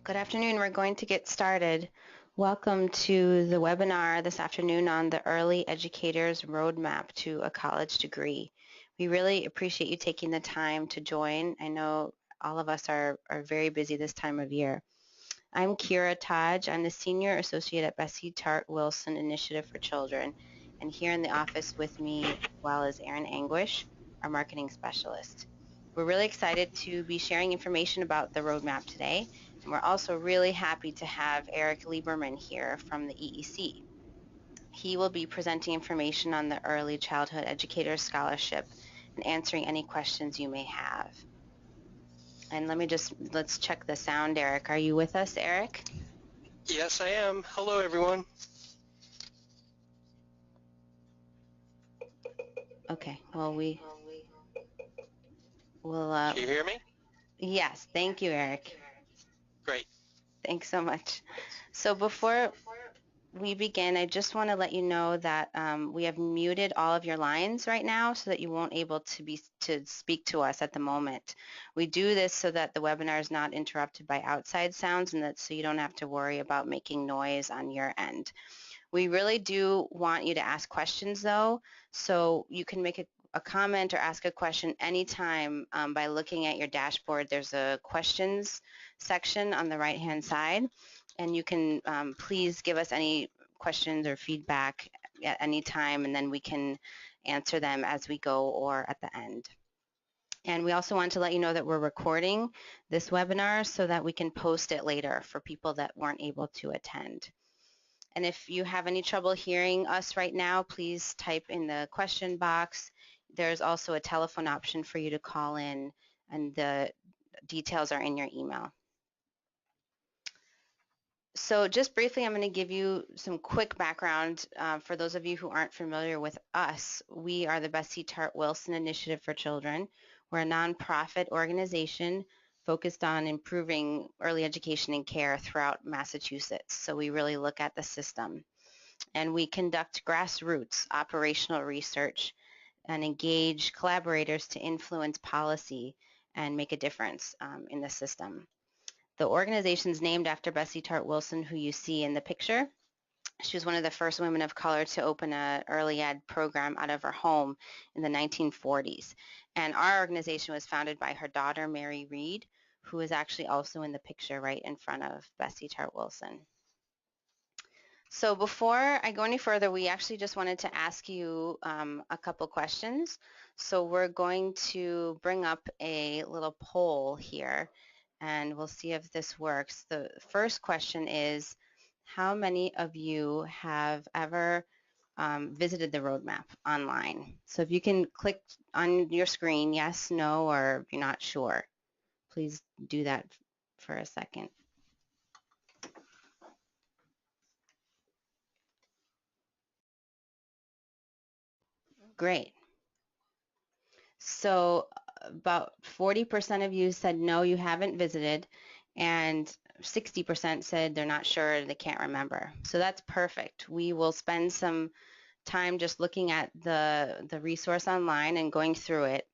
Good afternoon. We're going to get started. Welcome to the webinar this afternoon on the Early Educator's Roadmap to a College Degree. We really appreciate you taking the time to join. I know all of us are very busy this time of year. I'm Kira Taj. I'm the Senior Associate at Bessie Tart Wilson Initiative for Children, and here in the office with me as well as Erin Anguish, our Marketing Specialist. We're really excited to be sharing information about the roadmap today, and we're also really happy to have Eric Lieberman here from the EEC. He will be presenting information on the Early Childhood Educator Scholarship and answering any questions you may have. And let's check the sound, Eric. Are you with us, Eric? Yes, I am. Hello, everyone. Okay, well, we'll... Can you hear me? Yes, thank you, Eric. Great. Thanks so much. So before we begin, I just want to let you know that we have muted all of your lines right now so that you won't able to speak to us at the moment. We do this so that the webinar is not interrupted by outside sounds, and that so you don't have to worry about making noise on your end. We really do want you to ask questions though, so you can make a comment or ask a question anytime by looking at your dashboard. There's a questions section on the right hand side, and you can please give us any questions or feedback at any time, and then we can answer them as we go or at the end. And we also want to let you know that we're recording this webinar so that we can post it later for people that weren't able to attend. And if you have any trouble hearing us right now, please type in the question box. There's also a telephone option for you to call in, and the details are in your email. So just briefly, I'm going to give you some quick background for those of you who aren't familiar with us. We are the Bessie Tart Wilson Initiative for Children. We're a nonprofit organization focused on improving early education and care throughout Massachusetts. So we really look at the system. And we conduct grassroots operational research and engage collaborators to influence policy and make a difference in the system. The organization is named after Bessie Tart Wilson, who you see in the picture. She was one of the first women of color to open an early ed program out of her home in the 1940s. And our organization was founded by her daughter, Mary Reed, who is actually also in the picture right in front of Bessie Tart Wilson. So before I go any further, we actually just wanted to ask you a couple questions. So we're going to bring up a little poll here, and we'll see if this works. The first question is, how many of you have ever visited the roadmap online? So if you can click on your screen, yes, no, or you're not sure, please do that for a second. Great. So about 40% of you said no, you haven't visited, and 60% said they're not sure, they can't remember. So that's perfect. We will spend some time just looking at the resource online and going through it.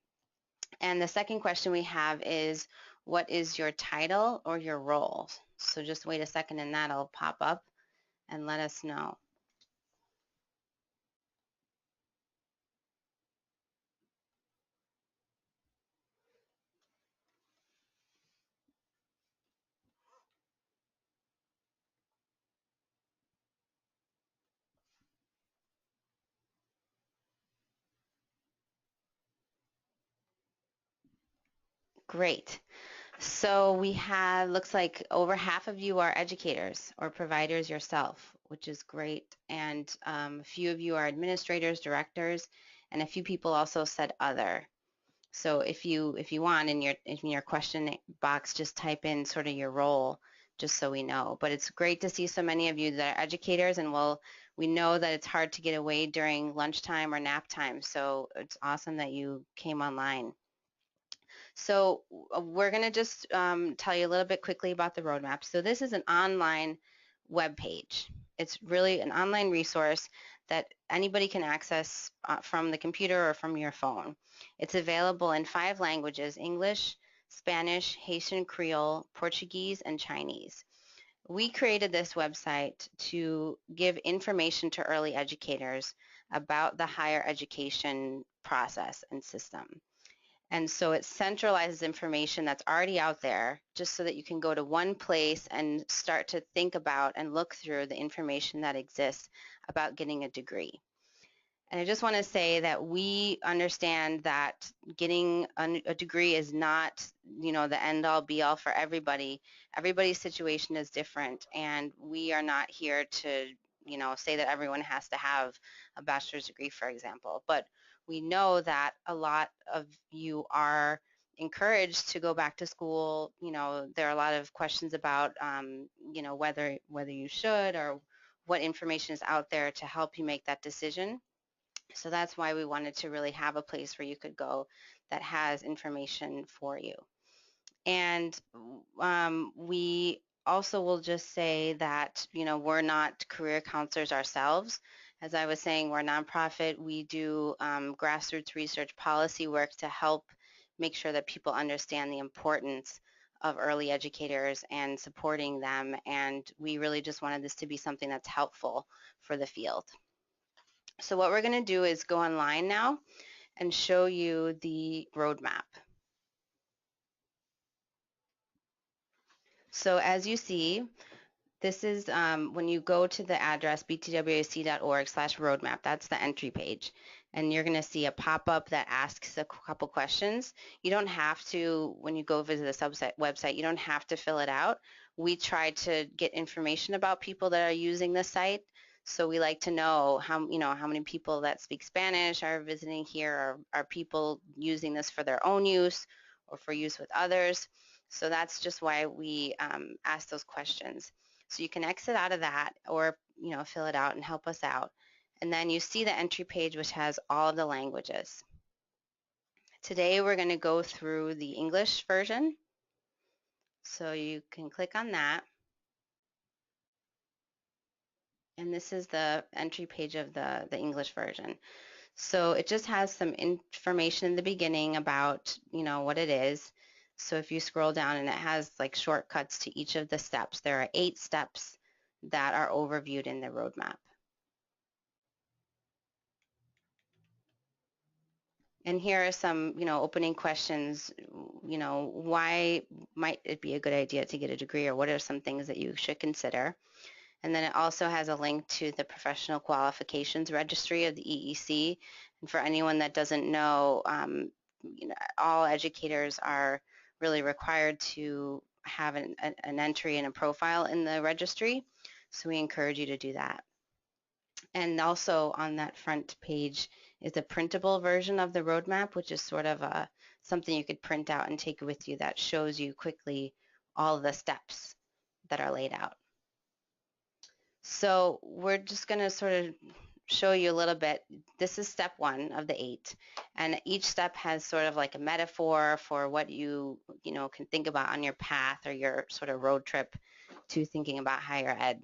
And the second question we have is, what is your title or your role? So just wait a second and that'll pop up and let us know. Great. So we have, looks like over half of you are educators or providers yourself, which is great. And a few of you are administrators, directors, and a few people also said other. So if you want, in your question box, just type in sort of your role, just so we know. But it's great to see so many of you that are educators, and we know that it's hard to get away during lunchtime or nap time. So it's awesome that you came online. So we're going to just tell you a little bit quickly about the roadmap. So this is an online web page. It's really an online resource that anybody can access from the computer or from your phone. It's available in 5 languages: English, Spanish, Haitian Creole, Portuguese, and Chinese. We created this website to give information to early educators about the higher education process and system. And so it centralizes information that's already out there just so that you can go to one place and start to think about and look through the information that exists about getting a degree. And I just want to say that we understand that getting a degree is not, the end all be all for everybody. Everybody's situation is different, and we are not here to, say that everyone has to have a bachelor's degree, for example. But we know that a lot of you are encouraged to go back to school. There are a lot of questions about, whether you should or what information is out there to help you make that decision. So that's why we wanted to really have a place where you could go that has information for you. And we also will just say that, we're not career counselors ourselves. As I was saying, we're a nonprofit. We do grassroots research policy work to help make sure that people understand the importance of early educators and supporting them. And we really just wanted this to be something that's helpful for the field. So what we're going to do is go online now and show you the roadmap. So as you see, this is when you go to the address btwac.org/roadmap, that's the entry page. And you're going to see a pop-up that asks a couple questions. You don't have to, when you go visit the website, you don't have to fill it out. We try to get information about people that are using the site. So we like to know how many people that speak Spanish are visiting here, or are people using this for their own use or for use with others. So that's just why we ask those questions. So you can exit out of that, or fill it out and help us out. And then you see the entry page, which has all of the languages. Today we're going to go through the English version. So you can click on that. And this is the entry page of the English version. So it just has some information in the beginning about, what it is. So if you scroll down, and it has like shortcuts to each of the steps. There are 8 steps that are overviewed in the roadmap. And here are some, opening questions. Why might it be a good idea to get a degree, or what are some things that you should consider? And then it also has a link to the Professional Qualifications Registry of the EEC. And for anyone that doesn't know, all educators are really required to have an entry and a profile in the registry. So we encourage you to do that. And also on that front page is a printable version of the roadmap, which is sort of something you could print out and take with you that shows you quickly all of the steps that are laid out. So we're just going to sort of show you a little bit. This is step 1 of the 8, and each step has sort of like a metaphor for what you can think about on your path or your sort of road trip to thinking about higher ed.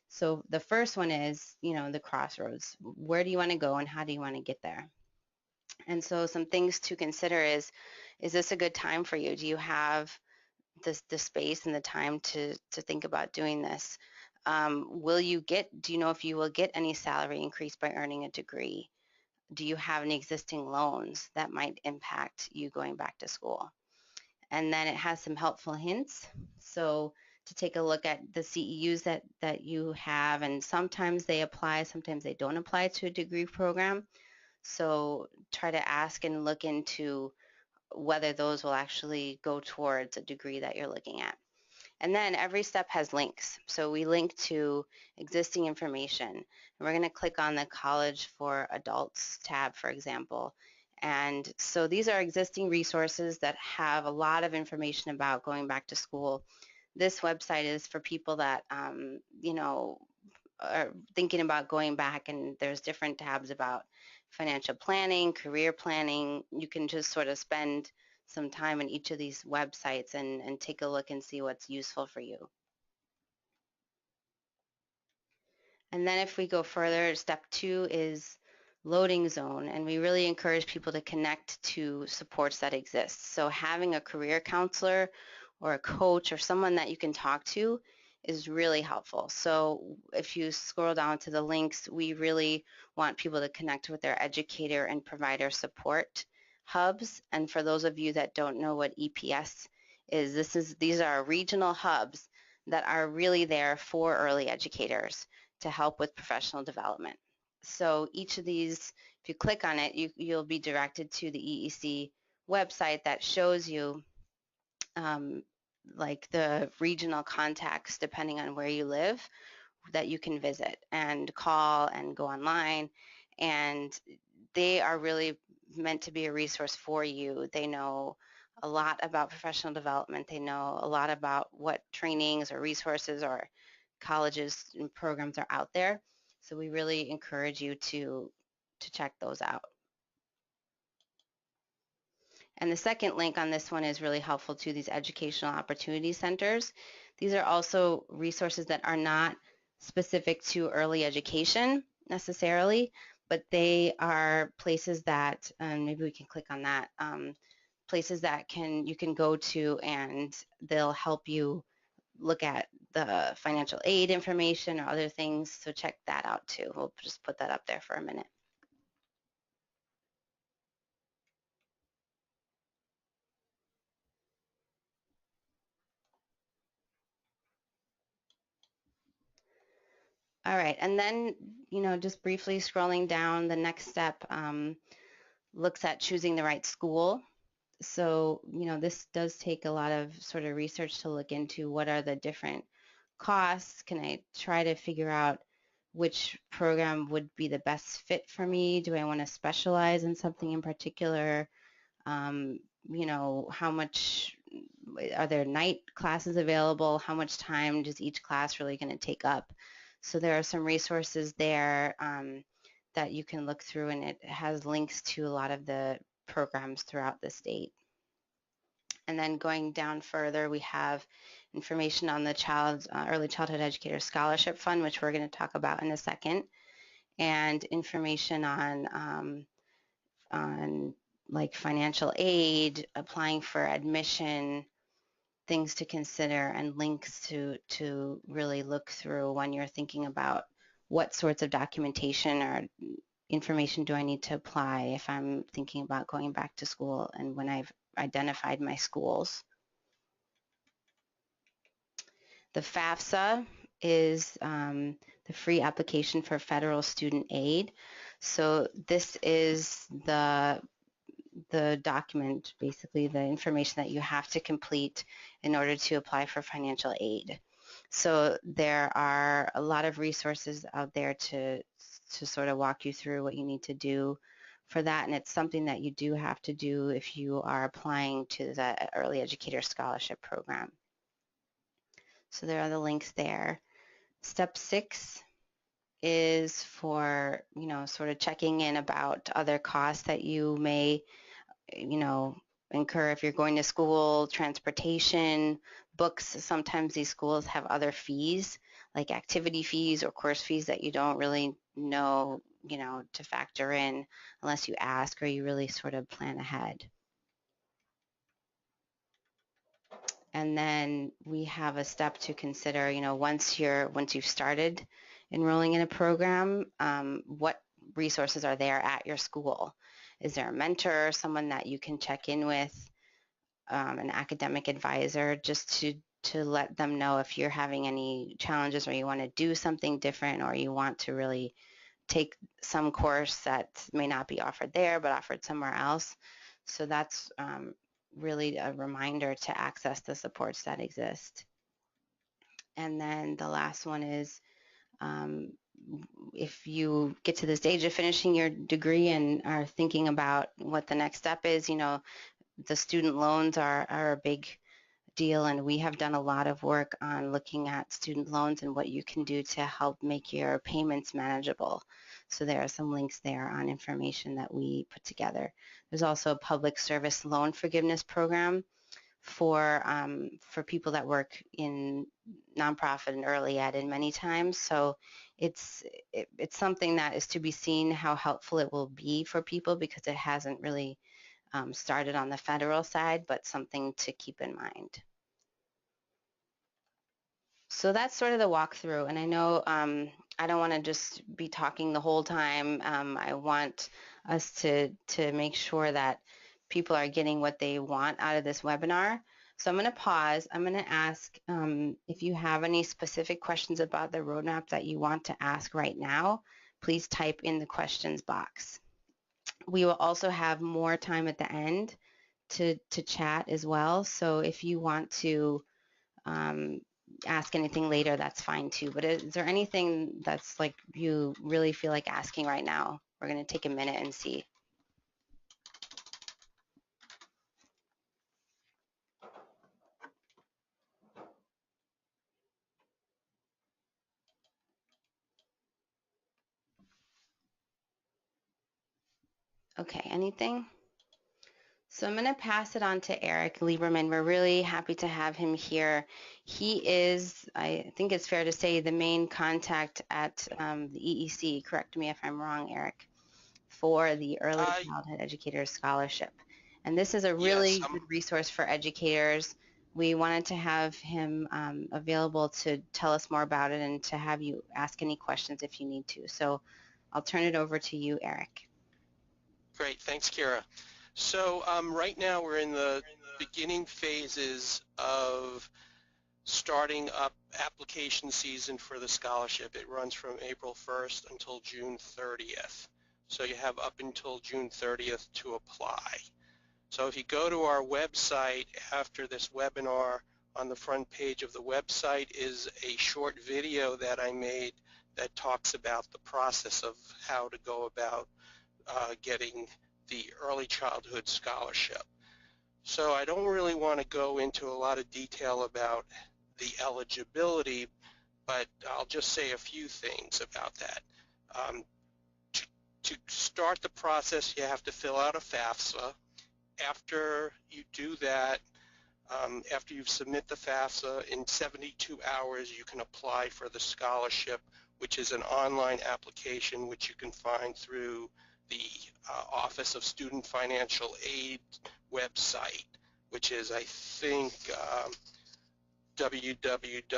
So the first one is, the crossroads. Where do you want to go and how do you want to get there? And so some things to consider is this a good time for you? Do you have the space and the time to think about doing this? Do you know if you will get any salary increase by earning a degree? Do you have any existing loans that might impact you going back to school? And then it has some helpful hints. So to take a look at the CEUs that you have, and sometimes they apply, sometimes they don't apply to a degree program. So try to ask and look into whether those will actually go towards a degree that you're looking at. And then every step has links. So we link to existing information. And we're going to click on the College for Adults tab, for example. And so these are existing resources that have a lot of information about going back to school. This website is for people that, are thinking about going back, and there's different tabs about financial planning, career planning. You can just sort of spend some time in each of these websites and take a look and see what's useful for you. And then if we go further, step 2 is loading zone, and we really encourage people to connect to supports that exist. So having a career counselor or a coach or someone that you can talk to is really helpful. So if you scroll down to the links, we really want people to connect with their educator and provider support hubs. And for those of you that don't know what EPS is, these are regional hubs that are really there for early educators to help with professional development. So each of these, if you click on it, you'll be directed to the EEC website that shows you um, like the regional contacts depending on where you live that you can visit and call and go online, and they are really meant to be a resource for you. They know a lot about professional development. They know a lot about what trainings or resources or colleges and programs are out there. So we really encourage you to check those out. And the second link on this one is really helpful to these educational opportunity centers. These are also resources that are not specific to early education necessarily, but they are places that, maybe we can click on that, places that you can go to and they'll help you look at the financial aid information or other things. So check that out too. We'll just put that up there for a minute. All right, and then, just briefly scrolling down, the next step looks at choosing the right school. So, this does take a lot of sort of research to look into what are the different costs. Can I try to figure out which program would be the best fit for me? Do I want to specialize in something in particular? Um, how much are there night classes available? How much time is each class really going to take up? So there are some resources there that you can look through, and it has links to a lot of the programs throughout the state. And then going down further, we have information on the Early Childhood Educator Scholarship Fund, which we're going to talk about in a second, and information on like financial aid, applying for admission, things to consider, and links to really look through when you're thinking about what sorts of documentation or information do I need to apply if I'm thinking about going back to school and when I've identified my schools. The FAFSA is the free application for federal student aid. So this is the document, basically the information that you have to complete in order to apply for financial aid. So there are a lot of resources out there to sort of walk you through what you need to do for that, and it's something that you do have to do if you are applying to the Early Educator Scholarship Program. So there are the links there. Step 6 is for, sort of checking in about other costs that you may incur if you're going to school, transportation, books. Sometimes these schools have other fees, like activity fees or course fees that you don't really know, to factor in unless you ask or you really sort of plan ahead. And then we have a step to consider, once you've started enrolling in a program, what resources are there at your school? Is there a mentor, someone that you can check in with, an academic advisor, just to let them know if you're having any challenges or you want to do something different or you want to really take some course that may not be offered there but offered somewhere else. So that's really a reminder to access the supports that exist. And then the last one is if you get to the stage of finishing your degree and are thinking about what the next step is, the student loans are a big deal, and we have done a lot of work on looking at student loans and what you can do to help make your payments manageable. So there are some links there on information that we put together. There's also a public service loan forgiveness program for people that work in nonprofit and early ed and many times. So it's something that is to be seen how helpful it will be for people because it hasn't really started on the federal side, but something to keep in mind. So that's sort of the walkthrough. And I know I don't want to just be talking the whole time. I want us to make sure that people are getting what they want out of this webinar. So I'm going to pause. I'm going to ask if you have any specific questions about the roadmap that you want to ask right now, please type in the questions box. We will also have more time at the end to chat as well. So if you want to um, ask anything later, that's fine too. But is there anything that's like you really feel like asking right now? We're going to take a minute and see. Okay, anything? So I'm going to pass it on to Eric Lieberman. We're really happy to have him here. He is, I think it's fair to say, the main contact at the EEC. Correct me if I'm wrong, Eric, for the Early Uh, Childhood Educators Scholarship. And this is a yes, really good resource for educators. We wanted to have him available to tell us more about it and to have you ask any questions if you need to. So I'll turn it over to you, Eric. great. Thanks, Kira. So right now we're in the beginning phases of starting up application season for the scholarship. It runs from April 1st until June 30th. So you have up until June 30th to apply. So if you go to our website after this webinar, on the front page of the website is a short video that I made that talks about the process of how to go about getting the early childhood scholarship. So I don't really want to go into a lot of detail about the eligibility, but I'll just say a few things about that. Um, to start the process, you have to fill out a FAFSA. After you do that, after you submit the FAFSA, in 72 hours you can apply for the scholarship, which is an online application which you can find through the Office of Student Financial Aid website, which is, I think, www.ofsfa.edu.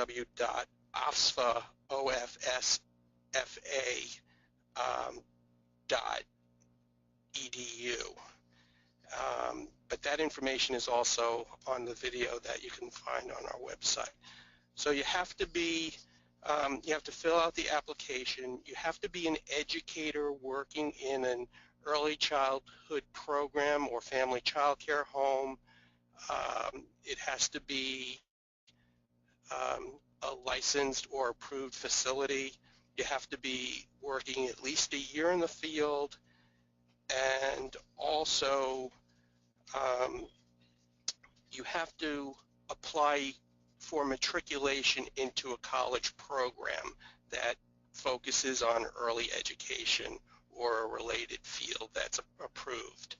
But that information is also on the video that you can find on our website. So you have to fill out the application. You have to be an educator working in an early childhood program or family child care home. It has to be a licensed or approved facility. You have to be working at least a year in the field, and also you have to apply for matriculation into a college program that focuses on early education or a related field that's approved.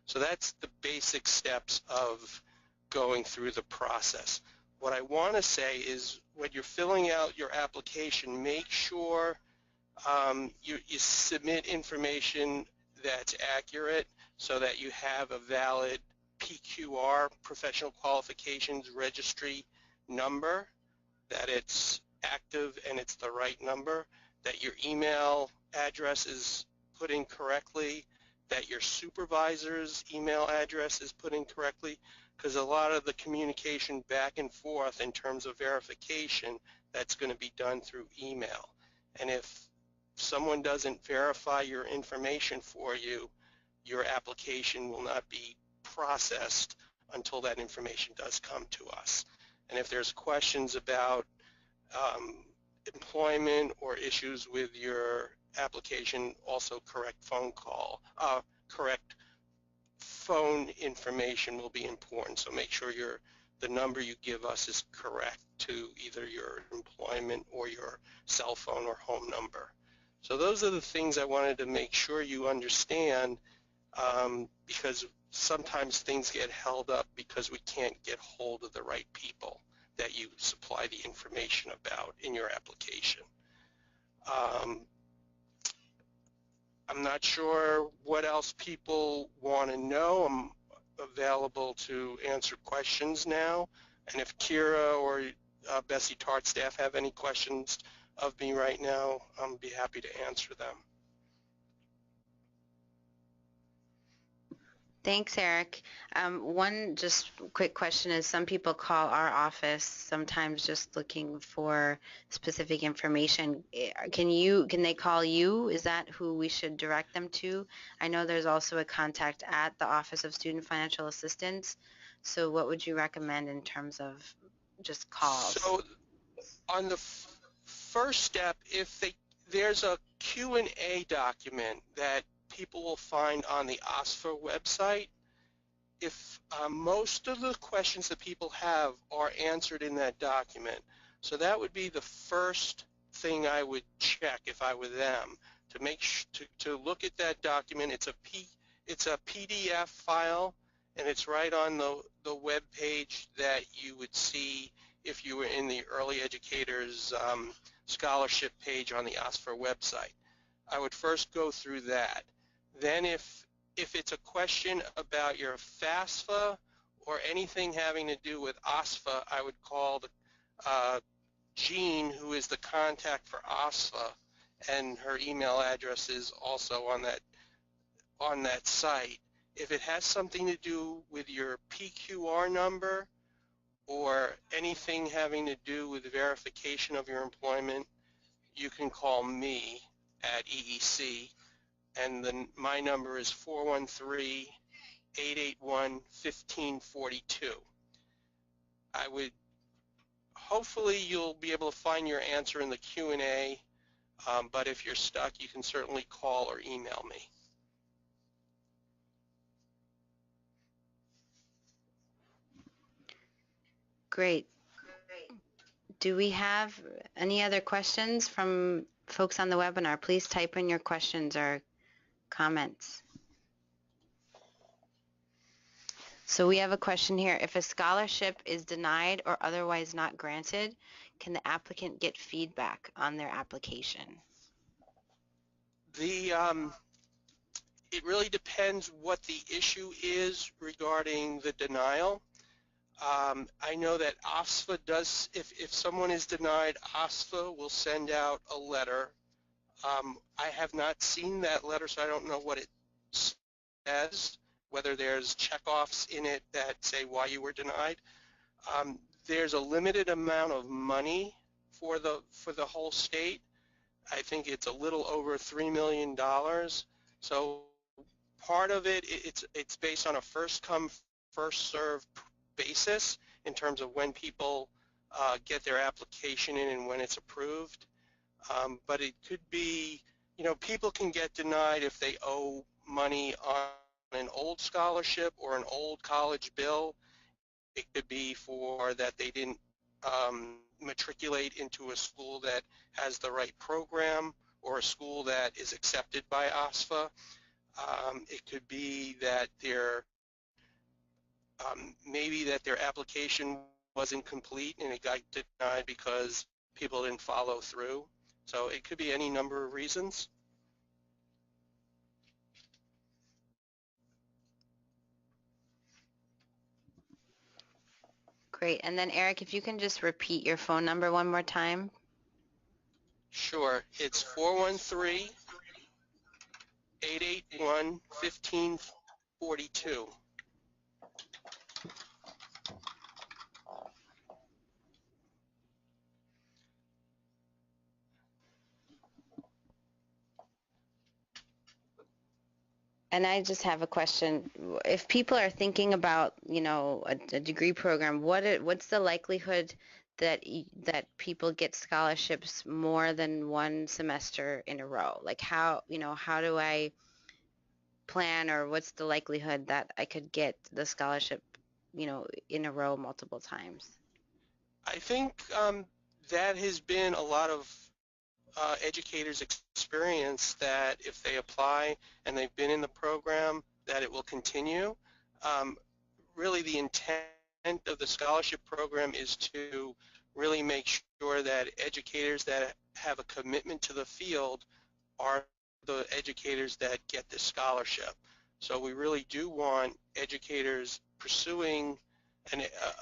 So that's the basic steps of going through the process. What I want to say is when you're filling out your application, make sure you submit information that's accurate so that you have a valid PQR, Professional Qualifications Registry number, that it's active and it's the right number, that your email address is put in correctly, that your supervisor's email address is put in correctly, because a lot of the communication back and forth in terms of verification, that's going to be done through email. And if someone doesn't verify your information for you, your application will not be processed until that information does come to us. And if there's questions about employment or issues with your application, also correct phone information will be important. So make sure the number you give us is correct to either your employment or your cell phone or home number. So those are the things I wanted to make sure you understand, because sometimes things get held up because we can't get hold of the right people that you supply the information about in your application. Um, I'm not sure what else people want to know. I'm available to answer questions now. And if Kira or Bessie Tart staff have any questions of me right now, I'll be happy to answer them. Thanks, Eric. One just quick question is some people call our office sometimes just looking for specific information. Can they call you? Is that who we should direct them to? I know there's also a contact at the Office of Student Financial Assistance. So what would you recommend in terms of just calls? So on the first step, there's a Q&A document that people will find on the OSFA website. If most of the questions that people have are answered in that document, so that would be the first thing I would check if I were them, to make to look at that document. It's a PDF file, and it's right on the web page that you would see if you were in the Early Educators scholarship page on the OSFA website. I would first go through that. Then if it's a question about your FAFSA or anything having to do with OSFA, I would call Jean, who is the contact for OSFA, and her email address is also on that site. If it has something to do with your PQR number or anything having to do with the verification of your employment, you can call me at EEC, and then my number is 413-881-1542. Hopefully you'll be able to find your answer in the Q&A, but if you're stuck, you can certainly call or email me. Great. Do we have any other questions from folks on the webinar? Please type in your questions or comments. So we have a question here. If a scholarship is denied or otherwise not granted, can the applicant get feedback on their application? It really depends what the issue is regarding the denial. I know that OSFA does, if someone is denied, OSFA will send out a letter. I have not seen that letter, so I don't know what it says, whether there's checkoffs in it that say why you were denied. There's a limited amount of money for the whole state. I think it's a little over $3 million. So part of it's based on a first come, first served basis in terms of when people get their application in and when it's approved. But it could be, people can get denied if they owe money on an old scholarship or an old college bill. It could be for that they didn't matriculate into a school that has the right program or a school that is accepted by OSFA. It could be that maybe that their application wasn't complete and it got denied because people didn't follow through. So it could be any number of reasons. Great. And then Eric, if you can just repeat your phone number one more time. Sure. It's 413-881-1542. And I just have a question. If people are thinking about, a degree program, what's the likelihood that people get scholarships more than one semester in a row? Like how do I plan, or what's the likelihood that I could get the scholarship, in a row multiple times? I think that has been a lot of educators' experience, that if they apply and they've been in the program, that it will continue. Um, really the intent of the scholarship program is to really make sure that educators that have a commitment to the field are the educators that get the scholarship. So we really do want educators pursuing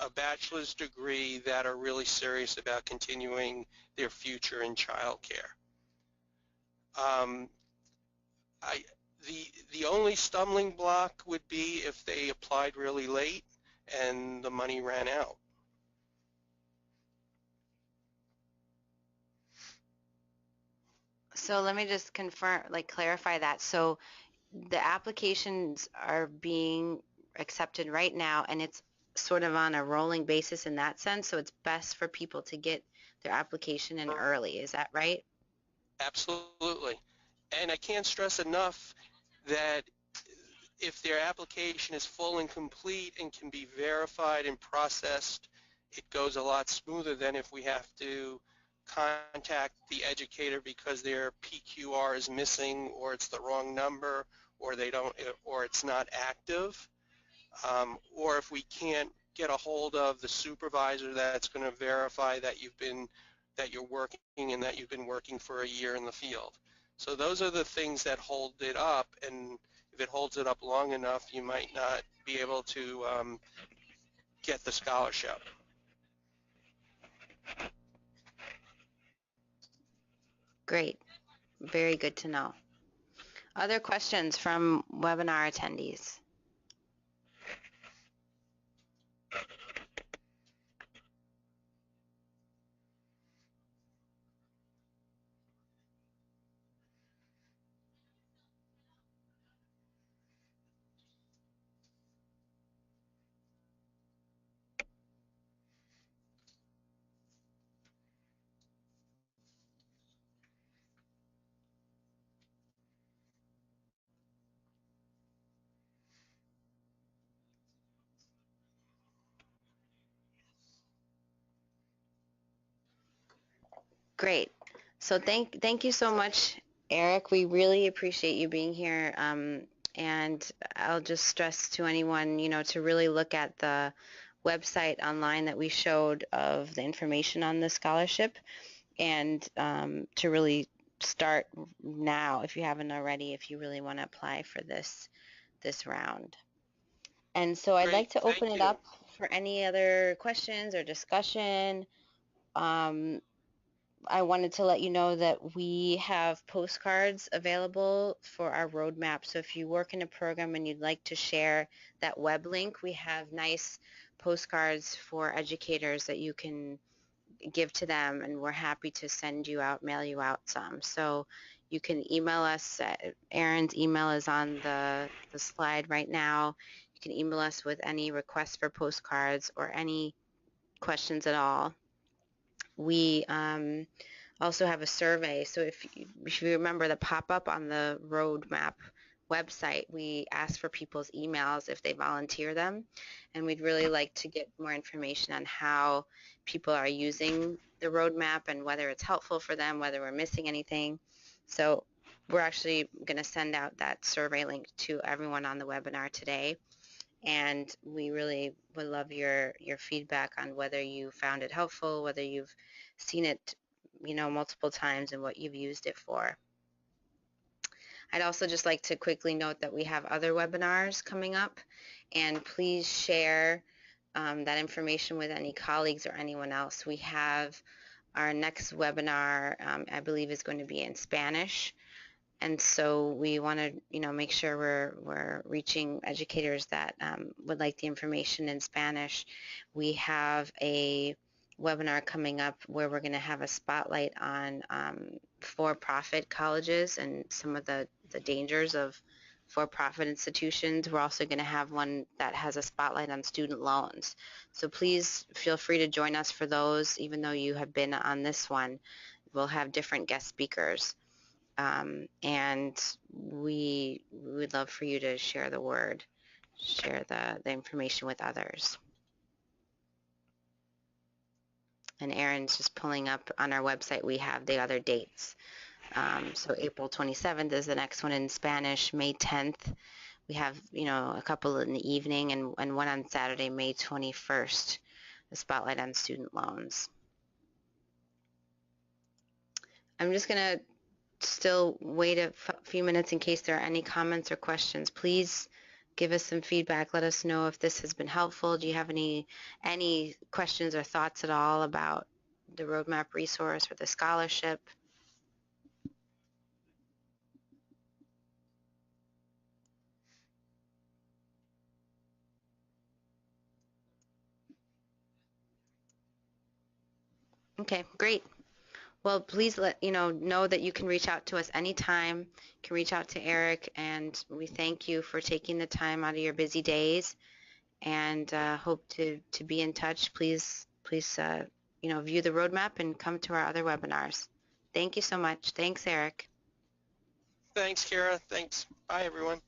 a bachelor's degree that are really serious about continuing their future in childcare. Um, I, the only stumbling block would be if they applied really late and the money ran out. So let me just confirm, like clarify that. So the applications are being accepted right now, and it's sort of on a rolling basis in that sense. So it's best for people to get their application in early. Is that right? Absolutely. And I can't stress enough that if their application is full and complete and can be verified and processed, it goes a lot smoother than if we have to contact the educator because their PQR is missing or it's the wrong number or they don't or it's not active. Or if we can't get a hold of the supervisor that's going to verify that you're working and that you've been working for a year in the field. So those are the things that hold it up, and if it holds it up long enough, you might not be able to get the scholarship. Great. Very good to know. Other questions from webinar attendees? Great. So thank you so much, Eric. We really appreciate you being here. And I'll just stress to anyone, to really look at the website online that we showed of the information on the scholarship, and to really start now if you haven't already, if you really want to apply for this round. And so I'd Great, like to open thank it you. up for any other questions or discussion. Um, I wanted to let you know that we have postcards available for our roadmap. So if you work in a program and you'd like to share that web link, we have nice postcards for educators that you can give to them, and we're happy to mail you out some. So you can email us. Erin's email is on the slide right now. You can email us with any requests for postcards or any questions at all. We also have a survey. So if you remember the pop-up on the roadmap website, we ask for people's emails if they volunteer them, and we'd really like to get more information on how people are using the roadmap and whether it's helpful for them, whether we're missing anything. So we're actually going to send out that survey link to everyone on the webinar today, and we really would love your feedback on whether you found it helpful, whether you've seen it multiple times, and what you've used it for. I'd also just like to quickly note that we have other webinars coming up, and please share that information with any colleagues or anyone else. We have our next webinar, I believe, is going to be in Spanish, and so we want to, make sure we're reaching educators that would like the information in Spanish. We have a webinar coming up where we're going to have a spotlight on for-profit colleges and some of the dangers of for-profit institutions. We're also going to have one that has a spotlight on student loans. So please feel free to join us for those, even though you have been on this one. We'll have different guest speakers. And we would love for you to share the word, share the information with others. And Erin's just pulling up on our website, we have the other dates. So April 27th is the next one in Spanish. May 10th We have, a couple in the evening and one on Saturday, May 21st, the Spotlight on Student Loans. I'm just going to still wait a few minutes in case there are any comments or questions. Please give us some feedback. Let us know if this has been helpful. Do you have any questions or thoughts at all about the roadmap resource or the scholarship? Okay, great. Well, please let know that you can reach out to us anytime. You can reach out to Eric, and we thank you for taking the time out of your busy days, and hope to be in touch. Please view the roadmap and come to our other webinars. Thank you so much. Thanks, Eric. Thanks, Kara. Thanks. Bye, everyone.